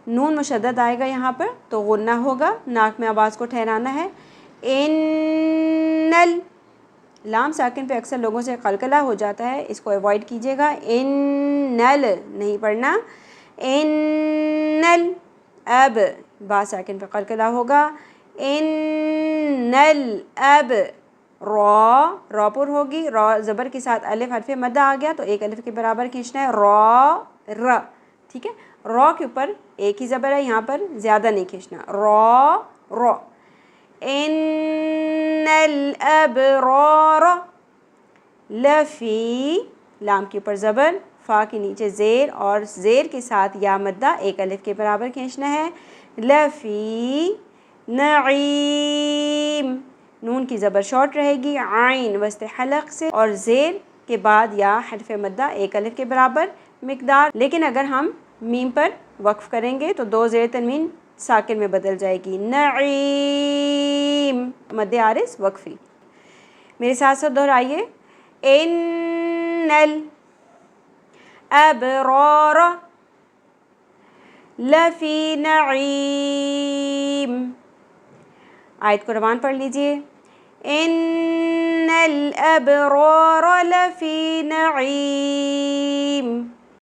नून मुशद्दद आएगा यहाँ पर तो गुन्ना होगा, नाक में आवाज़ को ठहराना है। इन्नल, लाम साकिन पे अक्सर लोगों से कलकला हो जाता है, इसको अवॉइड कीजिएगा। इन्नल नहीं पढ़ना। इन्नल, अब बा साकिन पे कलकला होगा। इन्नल अब, रॉ पर होगी, रॉ ज़बर के साथ अलिफ हरफ मद्दा आ गया तो एक अलिफ के बराबर खींचना है, र, ठीक है। रॉ के ऊपर एक ही ज़बर है, यहाँ पर ज़्यादा नहीं खींचना, रॉ। इन्नल अबरार लफ़ी, लाम के ऊपर ज़बर, फ़ा के नीचे ज़ेर और ज़ेर के साथ या मद्दा एक अलिफ के बराबर खींचना है, लफ़ी नईम, नून की ज़बर शॉर्ट रहेगी, आइन वस्ते हलक से और ज़ेर के बाद या हरफ मद्दा एक अलिफ के बराबर मिकदार। लेकिन अगर हम मीम पर वक्फ़ करेंगे तो दो ज़ेर तनवीन साकिन में बदल जाएगी, नईम, मद्दे आरिज़ वक्फ़ी। मेरे साथ साथ दोहराइए। इन्नल अबरार लफ़ी नईम। आयत को रवान पढ़ लीजिए। इन्नल अबरार लफ़ी नईम।